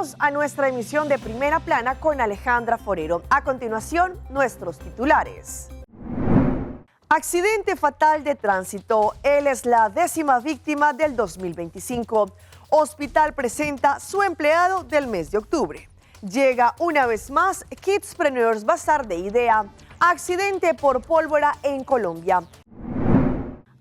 Bienvenidos a nuestra emisión de Primera Plana con Alejandra Forero. A continuación, nuestros titulares. Accidente fatal de tránsito. Él es la 10ª víctima del 2025. Hospital presenta su empleado del mes de octubre. Llega una vez más Kidspreneurs Bazar de Idea. Accidente por pólvora en Colombia.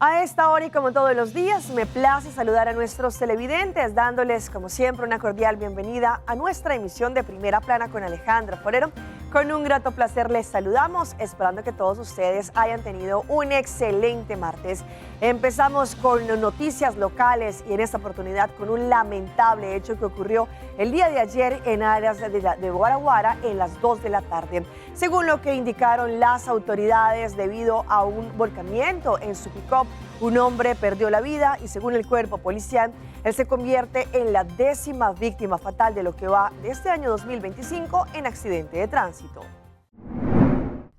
A esta hora y como todos los días, me place saludar a nuestros televidentes, dándoles como siempre una cordial bienvenida a nuestra emisión de Primera Plana con Alejandra Forero. Con un grato placer les saludamos, esperando que todos ustedes hayan tenido un excelente martes. Empezamos con noticias locales y en esta oportunidad con un lamentable hecho que ocurrió el día de ayer en áreas de Guaraguara en las 2 de la tarde. Según lo que indicaron las autoridades, debido a un volcamiento en su pick-up, un hombre perdió la vida y según el cuerpo policial, él se convierte en la 10ª víctima fatal de lo que va de este año 2025 en accidente de tránsito.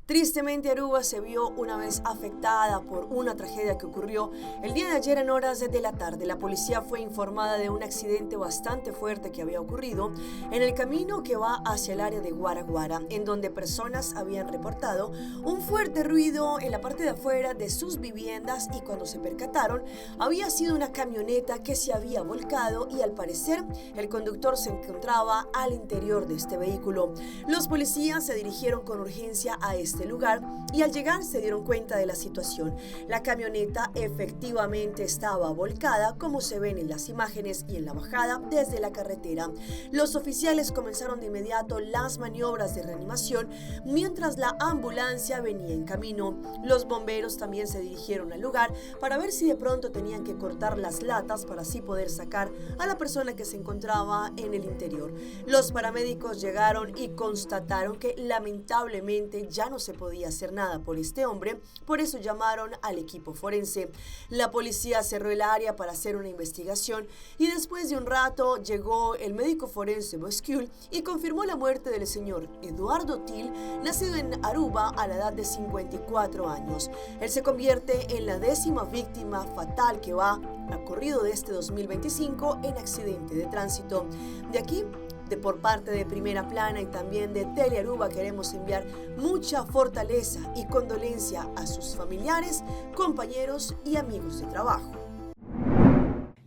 Tristemente, Aruba se vio una vez afectada por una tragedia que ocurrió el día de ayer en horas de la tarde. La policía fue informada de un accidente bastante fuerte que había ocurrido en el camino que va hacia el área de Guaraguara, en donde personas habían reportado un fuerte ruido en la parte de afuera de sus viviendas y cuando se percataron había sido una camioneta que se había volcado y al parecer el conductor se encontraba al interior de este vehículo. Los policías se dirigieron con urgencia a este lugar y al llegar se dieron cuenta de la situación. La camioneta efectivamente estaba volcada, como se ven en las imágenes y en la bajada desde la carretera. Los oficiales comenzaron de inmediato las maniobras de reanimación mientras la ambulancia venía en camino. Los bomberos también se dirigieron al lugar para ver si de pronto tenían que cortar las latas para así poder sacar a la persona que se encontraba en el interior. Los paramédicos llegaron y constataron que lamentablemente ya no se podía hacer nada por este hombre, por eso llamaron al equipo forense. La policía cerró el área para hacer una investigación y después de un rato llegó el médico forense Boscul y confirmó la muerte del señor Eduardo Til, nacido en Aruba a la edad de 54 años. Él se convierte en la 10ª víctima fatal que va a corrido de este 2025 en accidente de tránsito. De aquí, por parte de Primera Plana y también de Telearuba, queremos enviar mucha fortaleza y condolencia a sus familiares, compañeros y amigos de trabajo.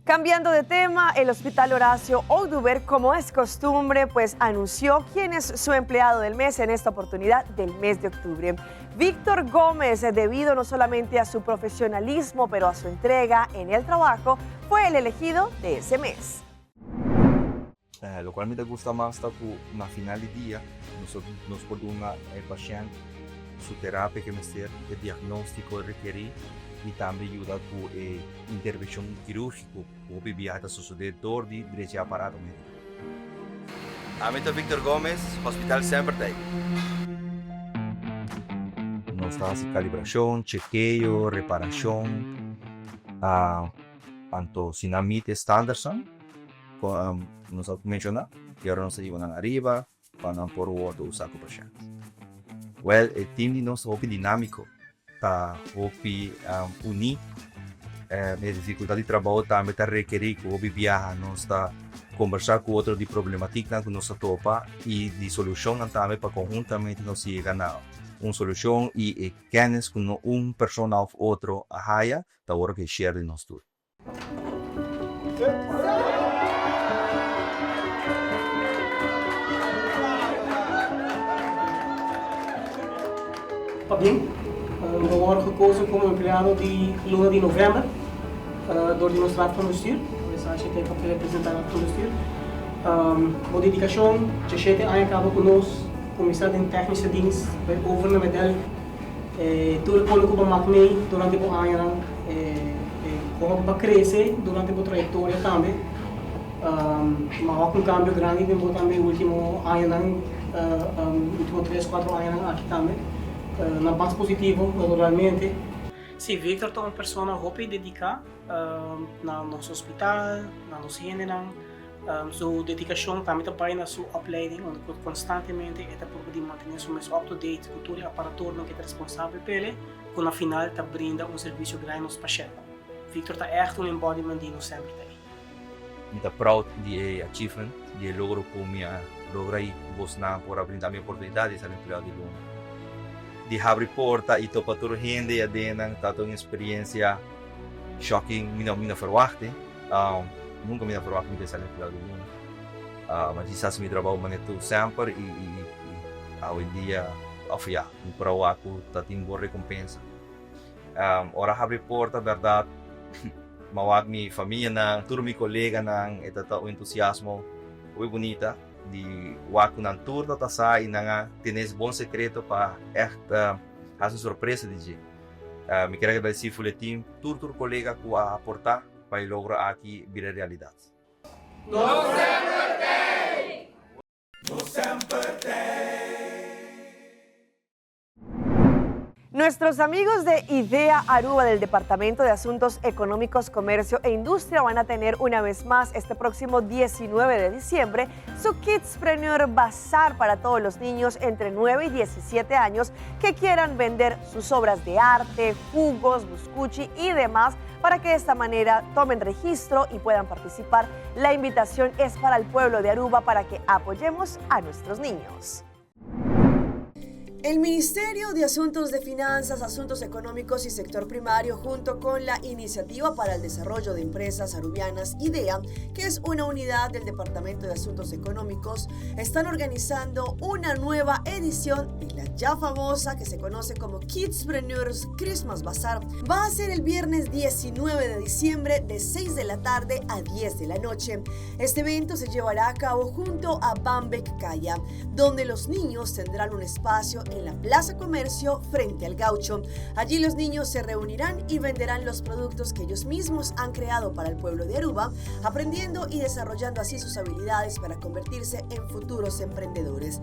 Cambiando de tema, el Hospital Horacio Oduber, como es costumbre, pues anunció quién es su empleado del mes en esta oportunidad del mes de octubre. Víctor Gómez, debido no solamente a su profesionalismo, pero a su entrega en el trabajo, fue el elegido de ese mes. Lo qual mi gusta mais está na final do dia, nós podemos paciente, sua terapia que ser o diagnóstico requerir e também ajuda com intervenção cirúrgica, ou viajar suceder dor de direito aparato médico. Amito Víctor Gómez, Hospital Sempre Day. Nós fazemos calibração, chequeio, reparação, tanto sinamite estándar nós mencionamos que agora nós iban arriba para por outro usar com o paciente. Well, o time nosso é dinâmico, tá unir, a dificuldade de trabalho também está requerir que o viajar nós está conversar com outro de problemática que nós topa e de solução também para conjuntamente nós chegar na uma solução e kennis com pessoa ou outro a haya, tá hora que share de nós tudo. Bem, we worden gekozen como empleado de luna de novembro door de nosso raad van bestuur. Dus als je het even representar raad van bestuur. Voor dedicatie, je zit aangekomen com nós, começar em technische dienst, bij over de medel. Toen ik kon op mak mee durante o ano, como para crescer durante a trajetória também. Mas há cambio grande também último ano, último 3-4 anos aqui também. Na base positivo, naturalmente. Sim, Victor é uma pessoa que dedica no nosso hospital, na nossa gênero. Sua dedicação também trabalha na sua opleiding, onde constantemente está procurando manter o mais up-to-date com todo o aparato que é responsável por ele, e na final está brinda serviço grande aos pacientes. Victor é echt embodiment die nos sempre tem. muito proud de achievement, de logro que me logra e buscar por abrir minha oportunidade de empregado de Luna. De abrir porta e topa toda gente e denang tato uma experiência shocking, mina verwachte. Nunca me verwachte de ser empregado de Luna. Mas quizás meu trabalho maneto sempre e hoje em dia afia, para o aku tatim boa recompensa. Ora abrir porta, verdade. Mawag mi família nang, todos mi colega nang, o entusiasmo, foi bonita, de waku nang tour da tasa e nang tienes bom secreto para fazer surpresa de dia. Me quero agradecer ao team, todo colega que a aportar para lograr aqui vir a realidade. Nuestros amigos de IDEA Aruba del Departamento de Asuntos Económicos, Comercio e Industria van a tener una vez más este próximo 19 de diciembre su Kidspreneur Bazar para todos los niños entre 9 y 17 años que quieran vender sus obras de arte, jugos, buscuchi y demás para que de esta manera tomen registro y puedan participar. La invitación es para el pueblo de Aruba para que apoyemos a nuestros niños. El Ministerio de Asuntos de Finanzas, Asuntos Económicos y Sector Primario, junto con la Iniciativa para el Desarrollo de Empresas Arubianas, IDEA, que es una unidad del Departamento de Asuntos Económicos, están organizando una nueva edición de la ya famosa que se conoce como Kidspreneurs Christmas Bazaar. Va a ser el viernes 19 de diciembre de 6 de la tarde a 10 de la noche. Este evento se llevará a cabo junto a Bambeck Calla, donde los niños tendrán un espacio en la Plaza Comercio frente al Gaucho. Allí los niños se reunirán y venderán los productos que ellos mismos han creado para el pueblo de Aruba, aprendiendo y desarrollando así sus habilidades para convertirse en futuros emprendedores.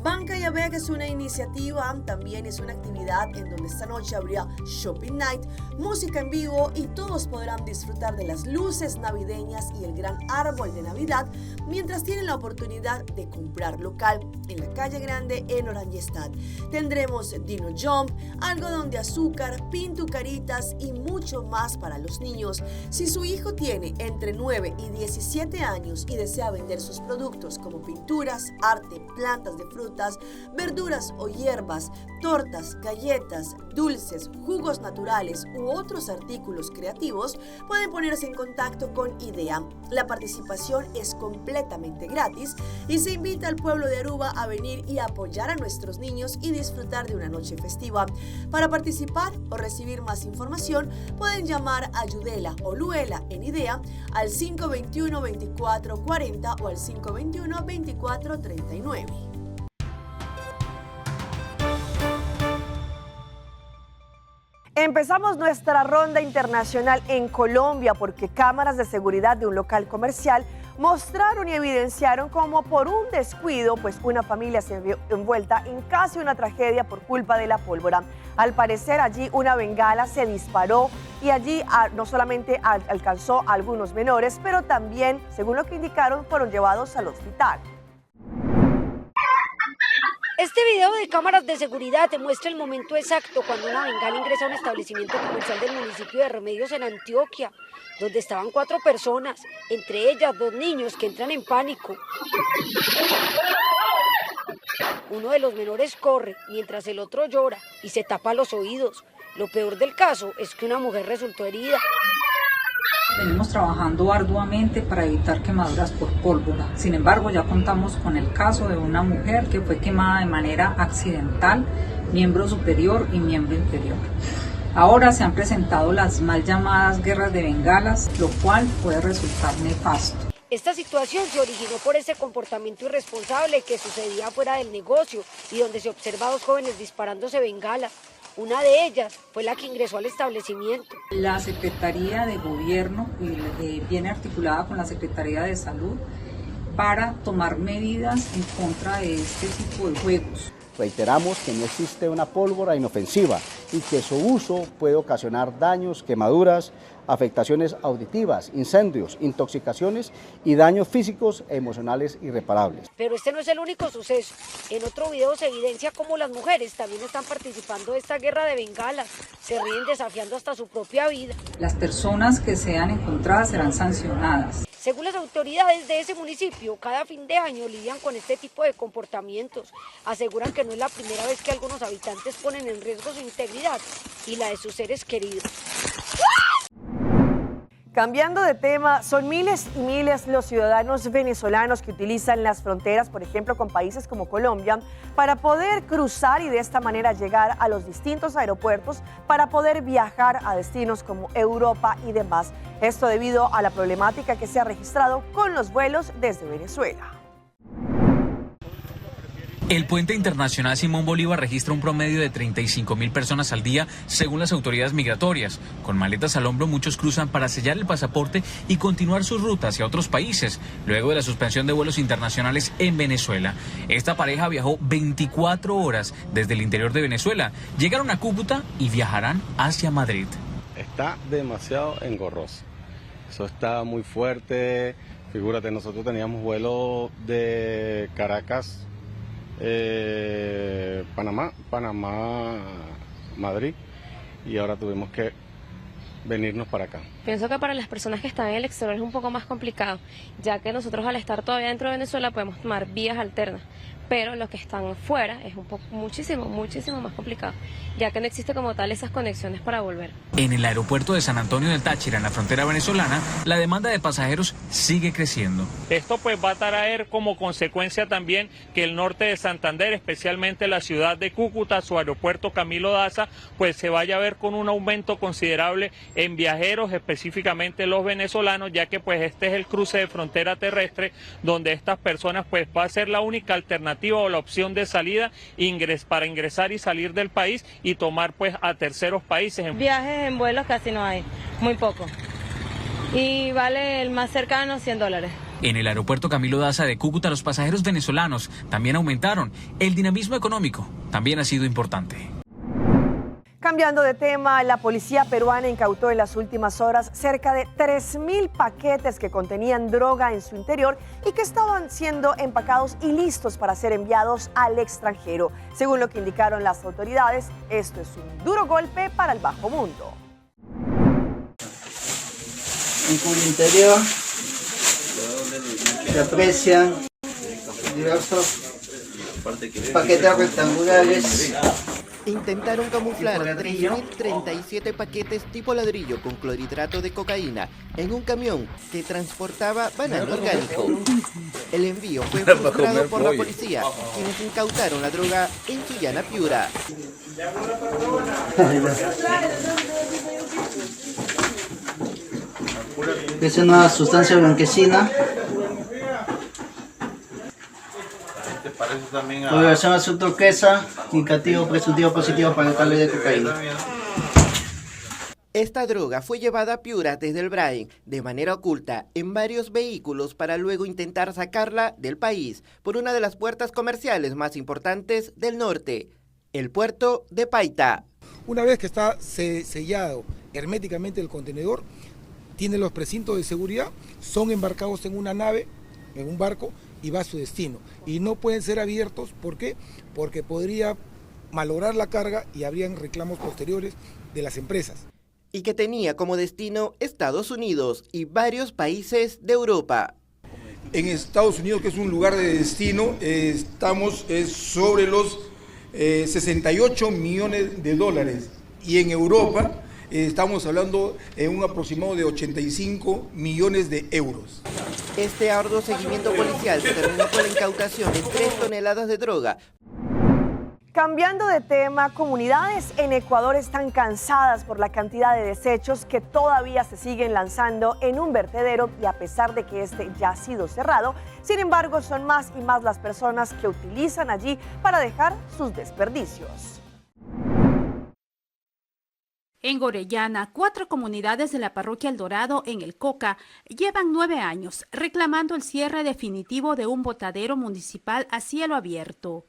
Banca y Beck es una iniciativa, también es una actividad en donde esta noche habría Shopping Night, música en vivo y todos podrán disfrutar de las luces navideñas y el gran árbol de Navidad mientras tienen la oportunidad de comprar local en la calle Grande en Oranjestad. Tendremos Dino Jump, algodón de azúcar, pintucaritas y mucho más para los niños. Si su hijo tiene entre 9 y 17 años y desea vender sus productos como pinturas, arte, plantas de frutas, verduras o hierbas, tortas, galletas, dulces, jugos naturales u otros artículos creativos, pueden ponerse en contacto con IDEA. La participación es completamente gratis y se invita al pueblo de Aruba a venir y apoyar a nuestros niños y disfrutar de una noche festiva. Para participar o recibir más información, pueden llamar a Yudela o Luela en IDEA al 521-2440 o al 521-2439. Empezamos nuestra ronda internacional en Colombia porque cámaras de seguridad de un local comercial mostraron y evidenciaron cómo por un descuido, pues una familia se vio envuelta en casi una tragedia por culpa de la pólvora. Al parecer allí una bengala se disparó y allí no solamente alcanzó a algunos menores, pero también, según lo que indicaron, fueron llevados al hospital. Este video de cámaras de seguridad te muestra el momento exacto cuando una bengala ingresa a un establecimiento comercial del municipio de Remedios en Antioquia, donde estaban 4 personas, entre ellas 2 niños que entran en pánico. Uno de los menores corre, mientras el otro llora y se tapa los oídos. Lo peor del caso es que una mujer resultó herida. Venimos trabajando arduamente para evitar quemaduras por pólvora. Sin embargo, ya contamos con el caso de una mujer que fue quemada de manera accidental, miembro superior y miembro inferior. Ahora se han presentado las mal llamadas guerras de bengalas, lo cual puede resultar nefasto. Esta situación se originó por ese comportamiento irresponsable que sucedía fuera del negocio y donde se observa a 2 jóvenes disparándose bengalas. Una de ellas fue la que ingresó al establecimiento. La Secretaría de Gobierno viene articulada con la Secretaría de Salud para tomar medidas en contra de este tipo de juegos. Reiteramos que no existe una pólvora inofensiva y que su uso puede ocasionar daños, quemaduras afectaciones auditivas, incendios, intoxicaciones y daños físicos e emocionales irreparables. Pero este no es el único suceso. En otro video se evidencia cómo las mujeres también están participando de esta guerra de bengalas. Se ríen desafiando hasta su propia vida. Las personas que sean encontradas serán sancionadas. Según las autoridades de ese municipio, cada fin de año lidian con este tipo de comportamientos. Aseguran que no es la primera vez que algunos habitantes ponen en riesgo su integridad y la de sus seres queridos. Cambiando de tema, son miles y miles los ciudadanos venezolanos que utilizan las fronteras, por ejemplo, con países como Colombia, para poder cruzar y de esta manera llegar a los distintos aeropuertos para poder viajar a destinos como Europa y demás. Esto debido a la problemática que se ha registrado con los vuelos desde Venezuela. El puente internacional Simón Bolívar registra un promedio de 35.000 personas al día, según las autoridades migratorias. Con maletas al hombro, muchos cruzan para sellar el pasaporte y continuar su ruta hacia otros países, luego de la suspensión de vuelos internacionales en Venezuela. Esta pareja viajó 24 horas desde el interior de Venezuela. Llegaron a Cúcuta y viajarán hacia Madrid. Está demasiado engorroso. Eso está muy fuerte. Figúrate, nosotros teníamos vuelo de Caracas, Panamá, Madrid, y ahora tuvimos que venirnos para acá. Pienso que para las personas que están en el exterior es un poco más complicado, ya que nosotros al estar todavía dentro de Venezuela podemos tomar vías alternas, pero los que están fuera es un poco muchísimo más complicado, ya que no existe como tal esas conexiones para volver. En el aeropuerto de San Antonio del Táchira, en la frontera venezolana, la demanda de pasajeros sigue creciendo. Esto pues va a traer como consecuencia también que el norte de Santander, especialmente la ciudad de Cúcuta, su aeropuerto Camilo Daza, pues se vaya a ver con un aumento considerable en viajeros, específicamente los venezolanos, ya que pues este es el cruce de frontera terrestre donde estas personas pues va a ser la única alternativa o la opción de salida para ingresar y salir del país y tomar pues a terceros países. Viajes en vuelos casi no hay, muy poco. Y vale el más cercano $100. En el aeropuerto Camilo Daza de Cúcuta, los pasajeros venezolanos también aumentaron. El dinamismo económico también ha sido importante. Cambiando de tema, la policía peruana incautó en las últimas horas cerca de 3.000 paquetes que contenían droga en su interior y que estaban siendo empacados y listos para ser enviados al extranjero. Según lo que indicaron las autoridades, esto es un duro golpe para el bajo mundo. En cuyo interior se aprecian diversos paquetes rectangulares. Intentaron camuflar 3.037 paquetes tipo ladrillo con clorhidrato de cocaína en un camión que transportaba banano orgánico. El envío fue frustrado por la policía, quienes incautaron la droga en Sullana, Piura. Es una sustancia blanquecina. Coloración azul turquesa, indicativo presuntivo positivo para el cable de cocaína. Esta droga fue llevada a Piura desde el Brain de manera oculta en varios vehículos para luego intentar sacarla del país por una de las puertas comerciales más importantes del norte, el puerto de Paita. Una vez que está sellado herméticamente el contenedor, tiene los precintos de seguridad, son embarcados en una nave, en un barco, y va a su destino. Y no pueden ser abiertos, ¿por qué? Porque podría malograr la carga y habrían reclamos posteriores de las empresas. Y que tenía como destino Estados Unidos y varios países de Europa. En Estados Unidos, que es un lugar de destino, estamos sobre los 68 millones de dólares. Y en Europa estamos hablando en un aproximado de 85 millones de euros. Este arduo seguimiento policial se terminó con la incautación de 3 toneladas de droga. Cambiando de tema, comunidades en Ecuador están cansadas por la cantidad de desechos que todavía se siguen lanzando en un vertedero y a pesar de que este ya ha sido cerrado, sin embargo son más y más las personas que utilizan allí para dejar sus desperdicios. En Orellana, 4 comunidades de la parroquia El Dorado, en El Coca, llevan 9 años reclamando el cierre definitivo de un botadero municipal a cielo abierto.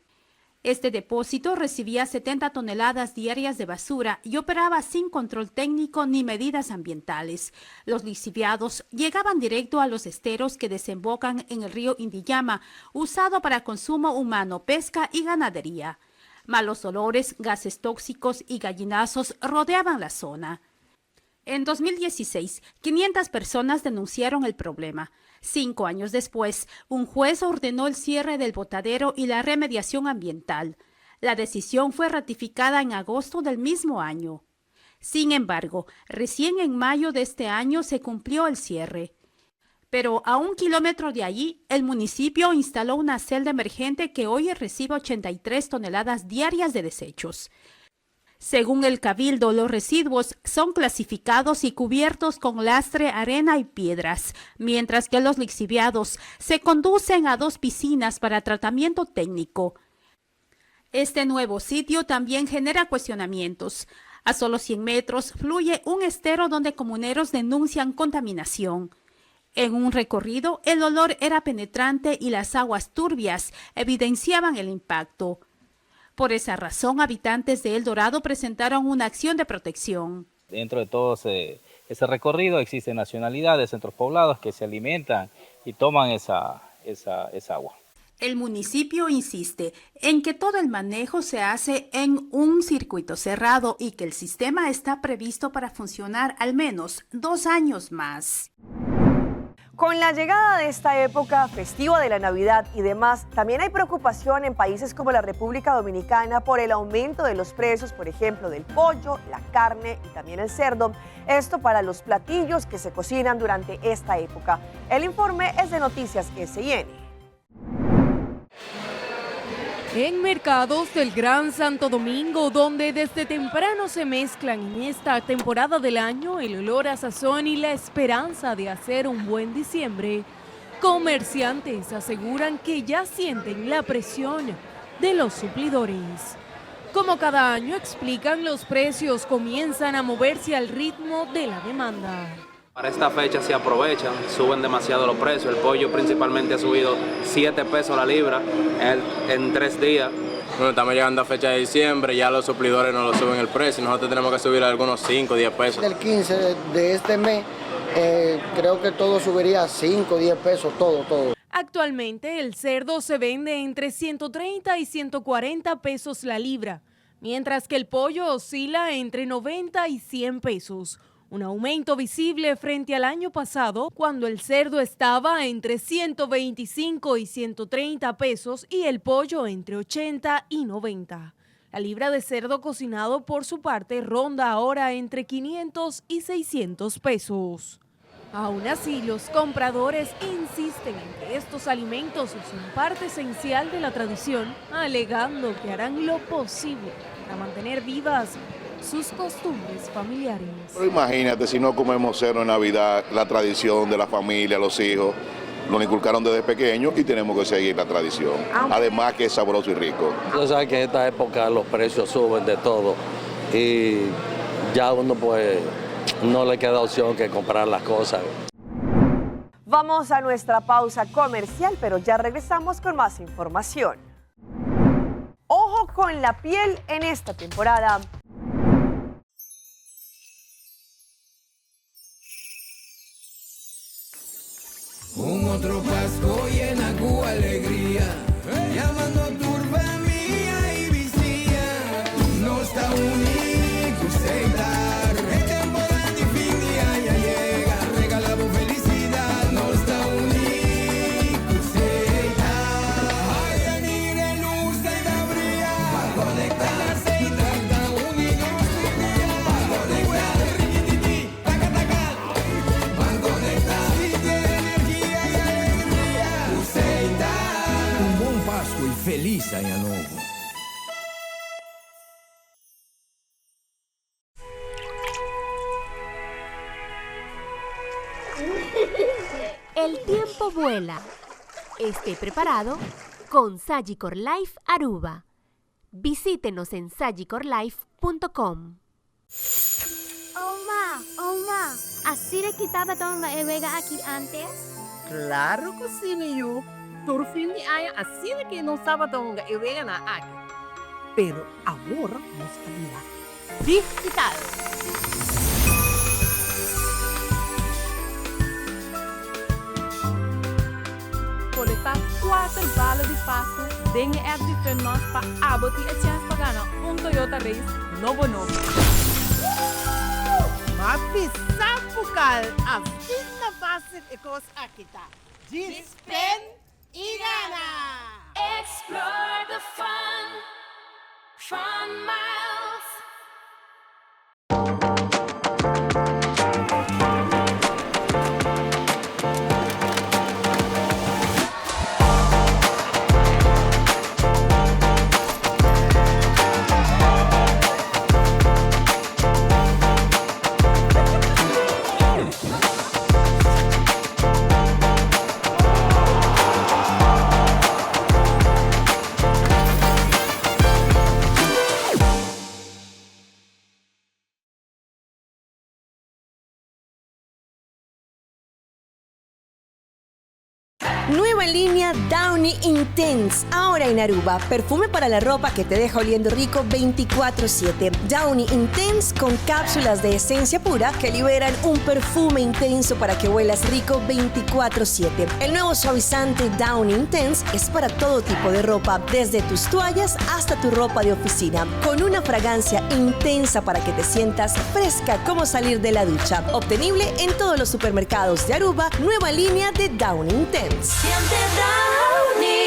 Este depósito recibía 70 toneladas diarias de basura y operaba sin control técnico ni medidas ambientales. Los lixiviados llegaban directo a los esteros que desembocan en el río Indiyama, usado para consumo humano, pesca y ganadería. Malos olores, gases tóxicos y gallinazos rodeaban la zona. En 2016, 500 personas denunciaron el problema. 5 años después, un juez ordenó el cierre del botadero y la remediación ambiental. La decisión fue ratificada en agosto del mismo año. Sin embargo, recién en mayo de este año se cumplió el cierre. Pero a 1 kilómetro de allí, el municipio instaló una celda emergente que hoy recibe 83 toneladas diarias de desechos. Según el Cabildo, los residuos son clasificados y cubiertos con lastre, arena y piedras, mientras que los lixiviados se conducen a 2 piscinas para tratamiento técnico. Este nuevo sitio también genera cuestionamientos. A solo 100 metros fluye un estero donde comuneros denuncian contaminación. En un recorrido, el olor era penetrante y las aguas turbias evidenciaban el impacto. Por esa razón, habitantes de El Dorado presentaron una acción de protección. Dentro de todo ese recorrido existen nacionalidades, centros poblados que se alimentan y toman esa agua. El municipio insiste en que todo el manejo se hace en un circuito cerrado y que el sistema está previsto para funcionar al menos 2 años más. Con la llegada de esta época festiva de la Navidad y demás, también hay preocupación en países como la República Dominicana por el aumento de los precios, por ejemplo, del pollo, la carne y también el cerdo. Esto para los platillos que se cocinan durante esta época. El informe es de Noticias SIN. En mercados del Gran Santo Domingo, donde desde temprano se mezclan en esta temporada del año el olor a sazón y la esperanza de hacer un buen diciembre, comerciantes aseguran que ya sienten la presión de los suplidores. Como cada año, explican, los precios comienzan a moverse al ritmo de la demanda. Para esta fecha se aprovechan, suben demasiado los precios. El pollo principalmente ha subido 7 pesos la libra en 3 días. Bueno, estamos llegando a fecha de diciembre, ya los suplidores no lo suben el precio, nosotros tenemos que subir algunos 5 o 10 pesos. El 15 de este mes creo que todo subiría 5 o 10 pesos, todo. Actualmente el cerdo se vende entre 130 y 140 pesos la libra, mientras que el pollo oscila entre 90 y 100 pesos. Un aumento visible frente al año pasado, cuando el cerdo estaba entre 125 y 130 pesos y el pollo entre 80 y 90. La libra de cerdo cocinado, por su parte, ronda ahora entre 500 y 600 pesos. Aún así, los compradores insisten en que estos alimentos son parte esencial de la tradición, alegando que harán lo posible para mantener vivas sus costumbres familiares. Pero imagínate, si no comemos cerdo en Navidad, la tradición de la familia, los hijos, nos inculcaron desde pequeños y tenemos que seguir la tradición. Además que es sabroso y rico. Tú sabes que en esta época los precios suben de todo y ya uno pues no le queda opción que comprar las cosas. Vamos a nuestra pausa comercial, pero ya regresamos con más información. Ojo con la piel en esta temporada. Un otro Pascua llena cu alegría, llamando turba mía y vicía, no está único sentar, el temporada de fin de año llega, regalamos felicidad, no está único sentar, ay, anire luz de Gabriel, para conectarse y tratar unidos, para conectar, riquititi, taca, taca, para conectar. Y feliz año nuevo. El tiempo vuela. Esté preparado con Sagicor Life Aruba. Visítenos en sagicorlife.com. Oma, ¿así le quitaba toda la vega aquí antes? Claro que sí, niño. Por fin de año, así de que no estaba donde iban a aquí. pero ahora nos habla digital. Voor de top 4 ballen die passen, dingen er die vinden para aboti a chance para ganar Toyota Race Novo Novo. Mapi sapukal, así na fácil e cos akita. Dispen y gana. Explore the fun miles. Nueva línea Downy Intense, ahora en Aruba. Perfume para la ropa que te deja oliendo rico 24/7. Downy Intense con cápsulas de esencia pura que liberan un perfume intenso para que huelas rico 24/7. El nuevo suavizante Downy Intense es para todo tipo de ropa, desde tus toallas hasta tu ropa de oficina, con una fragancia intensa para que te sientas fresca como salir de la ducha. Obtenible en todos los supermercados de Aruba, nueva línea de Downy Intense. Siente Downy.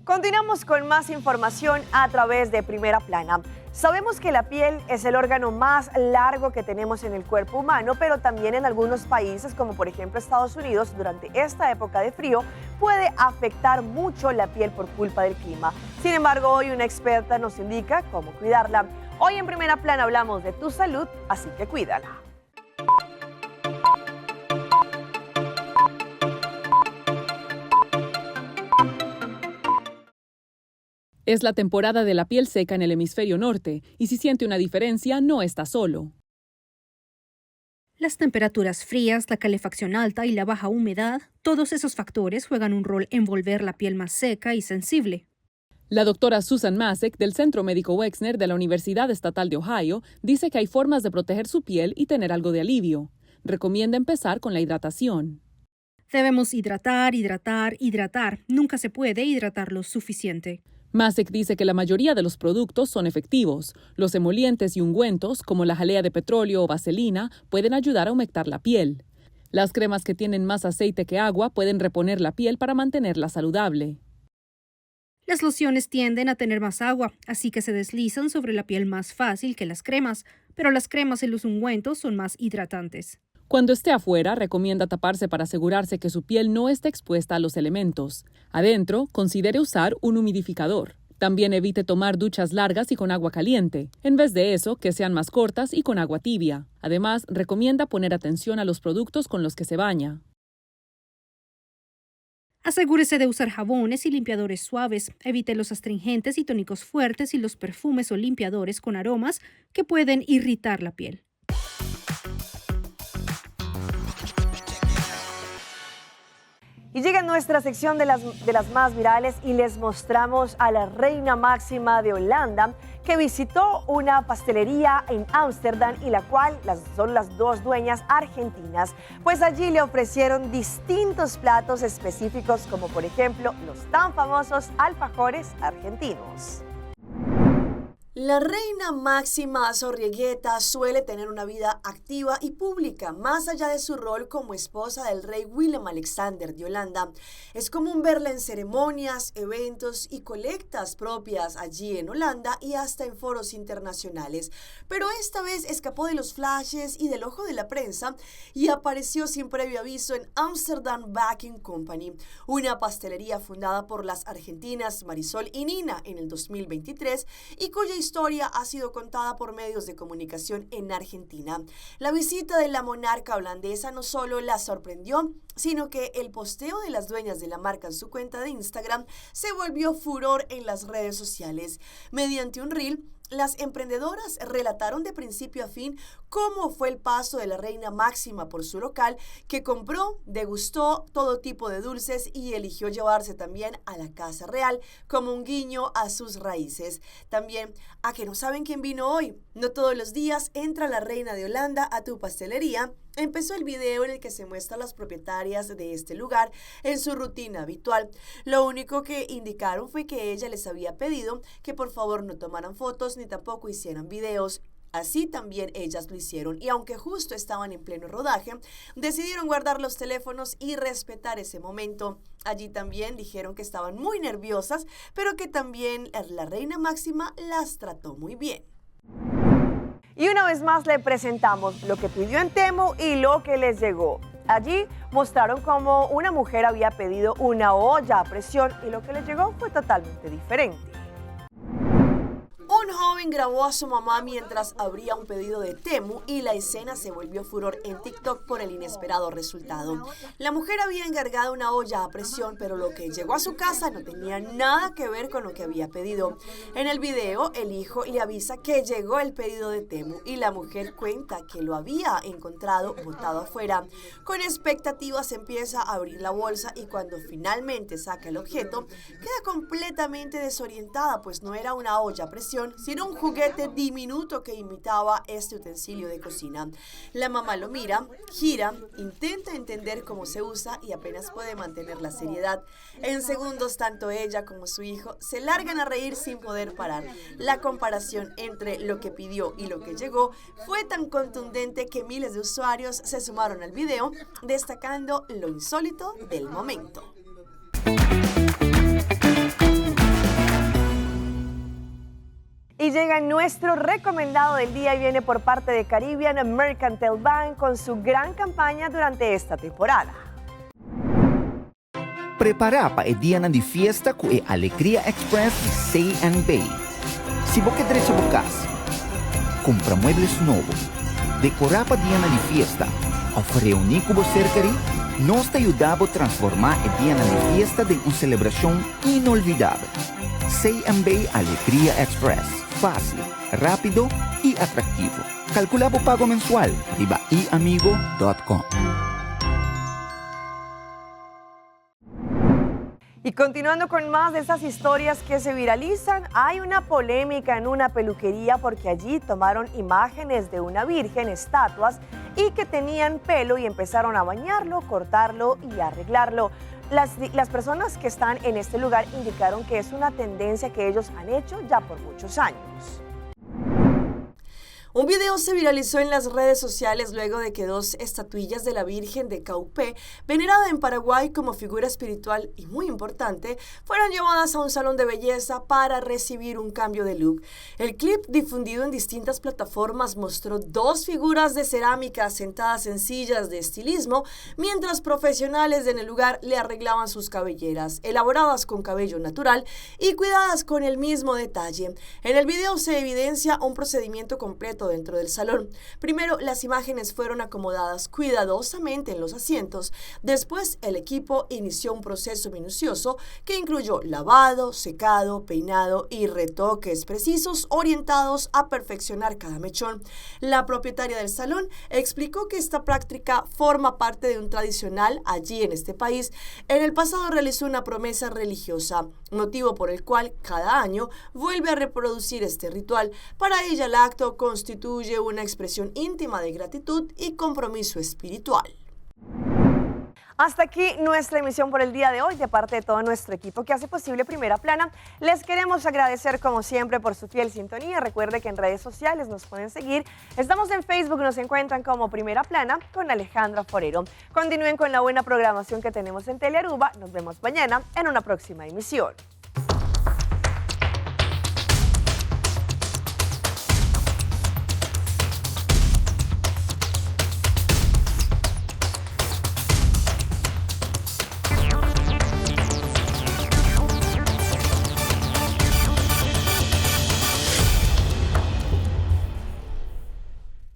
Continuamos con más información a través de Primera Plana. Sabemos que la piel es el órgano más largo que tenemos en el cuerpo humano, pero también en algunos países, como por ejemplo Estados Unidos, durante esta época de frío, puede afectar mucho la piel por culpa del clima. Sin embargo, hoy una experta nos indica cómo cuidarla. Hoy en Primera Plana hablamos de tu salud, así que cuídala. Es la temporada de la piel seca en el hemisferio norte, y si siente una diferencia, no está solo. Las temperaturas frías, la calefacción alta y la baja humedad, todos esos factores juegan un rol en volver la piel más seca y sensible. La doctora Susan Masek, del Centro Médico Wexner de la Universidad Estatal de Ohio, dice que hay formas de proteger su piel y tener algo de alivio. Recomienda empezar con la hidratación. Debemos hidratar. Nunca se puede hidratar lo suficiente. Masek dice que la mayoría de los productos son efectivos. Los emolientes y ungüentos, como la jalea de petróleo o vaselina, pueden ayudar a humectar la piel. Las cremas que tienen más aceite que agua pueden reponer la piel para mantenerla saludable. Las lociones tienden a tener más agua, así que se deslizan sobre la piel más fácil que las cremas, pero las cremas y los ungüentos son más hidratantes. Cuando esté afuera, recomienda taparse para asegurarse que su piel no esté expuesta a los elementos. Adentro, considere usar un humidificador. También evite tomar duchas largas y con agua caliente. En vez de eso, que sean más cortas y con agua tibia. Además, recomienda poner atención a los productos con los que se baña. Asegúrese de usar jabones y limpiadores suaves. Evite los astringentes y tónicos fuertes y los perfumes o limpiadores con aromas que pueden irritar la piel. Y llega nuestra sección de las más virales y les mostramos a la reina máxima de Holanda que visitó una pastelería en Ámsterdam y la cual son las dos dueñas argentinas. Pues allí le ofrecieron distintos platos específicos como por ejemplo los tan famosos alfajores argentinos. La reina Máxima Zorriegueta suele tener una vida activa y pública, más allá de su rol como esposa del rey Willem Alexander de Holanda. Es común verla en ceremonias, eventos y colectas propias allí en Holanda y hasta en foros internacionales. Pero esta vez escapó de los flashes y del ojo de la prensa y apareció sin previo aviso en Amsterdam Baking Company, una pastelería fundada por las argentinas Marisol y Nina en el 2023 y cuya historia ha sido contada por medios de comunicación en Argentina. La visita de la monarca holandesa no solo la sorprendió, sino que el posteo de las dueñas de la marca en su cuenta de Instagram se volvió furor en las redes sociales. Mediante un reel, las emprendedoras relataron de principio a fin cómo fue el paso de la reina Máxima por su local, que compró, degustó todo tipo de dulces y eligió llevarse también a la Casa Real como un guiño a sus raíces. También, ¿a que no saben quién vino hoy? No todos los días entra la reina de Holanda a tu pastelería. Empezó el video en el que se muestran las propietarias de este lugar en su rutina habitual. Lo único que indicaron fue que ella les había pedido que por favor no tomaran fotos ni tampoco hicieran videos. Así también ellas lo hicieron, y aunque justo estaban en pleno rodaje, decidieron guardar los teléfonos y respetar ese momento. Allí también dijeron que estaban muy nerviosas, pero que también la reina Máxima las trató muy bien. Y una vez más le presentamos lo que pidió en Temu y lo que les llegó. Allí mostraron cómo una mujer había pedido una olla a presión y lo que les llegó fue totalmente diferente. Un joven grabó a su mamá mientras abría un pedido de Temu y la escena se volvió furor en TikTok por el inesperado resultado. La mujer había encargado una olla a presión, pero lo que llegó a su casa no tenía nada que ver con lo que había pedido. En el video, el hijo le avisa que llegó el pedido de Temu y la mujer cuenta que lo había encontrado botado afuera. Con expectativas empieza a abrir la bolsa y cuando finalmente saca el objeto, queda completamente desorientada, pues no era una olla a presión, sino un juguete diminuto que imitaba este utensilio de cocina. La mamá lo mira, gira, intenta entender cómo se usa y apenas puede mantener la seriedad. En segundos, tanto ella como su hijo se largan a reír sin poder parar. La comparación entre lo que pidió y lo que llegó fue tan contundente que miles de usuarios se sumaron al video, destacando lo insólito del momento. Y llega nuestro recomendado del día y viene por parte de Caribbean Mercantile Bank con su gran campaña durante esta temporada. Prepara para el día de fiesta con el Alegría Express de C&B. Si vos querés a casa, compra muebles nuevos, decorar para el día de fiesta, o reunir con vos cerca, nos te ayudamos a transformar el día de fiesta en una celebración inolvidable. C&B Alegría Express. Fácil, rápido y atractivo. Calculamos pago mensual. Viva iamigo.com. Y continuando con más de estas historias que se viralizan, hay una polémica en una peluquería porque allí tomaron imágenes de una virgen, estatuas, y que tenían pelo y empezaron a bañarlo, cortarlo y arreglarlo. Las personas que están en este lugar indicaron que es una tendencia que ellos han hecho ya por muchos años. Un video se viralizó en las redes sociales luego de que dos estatuillas de la Virgen de Caupé, venerada en Paraguay como figura espiritual y muy importante, fueron llevadas a un salón de belleza para recibir un cambio de look. El clip, difundido en distintas plataformas, mostró dos figuras de cerámica sentadas en sillas de estilismo, mientras profesionales en el lugar le arreglaban sus cabelleras, elaboradas con cabello natural y cuidadas con el mismo detalle. En el video se evidencia un procedimiento completo dentro del salón. Primero, las imágenes fueron acomodadas cuidadosamente en los asientos. Después, el equipo inició un proceso minucioso que incluyó lavado, secado, peinado y retoques precisos orientados a perfeccionar cada mechón. La propietaria del salón explicó que esta práctica forma parte de un tradicional allí en este país. En el pasado realizó una promesa religiosa, motivo por el cual cada año vuelve a reproducir este ritual. Para ella, el acto constituye una expresión íntima de gratitud y compromiso espiritual. Hasta aquí nuestra emisión por el día de hoy. De parte de todo nuestro equipo que hace posible Primera Plana, les queremos agradecer como siempre por su fiel sintonía. Recuerde que en redes sociales nos pueden seguir. Estamos en Facebook, nos encuentran como Primera Plana con Alejandra Forero. Continúen con la buena programación que tenemos en Telearuba. Nos vemos mañana en una próxima emisión.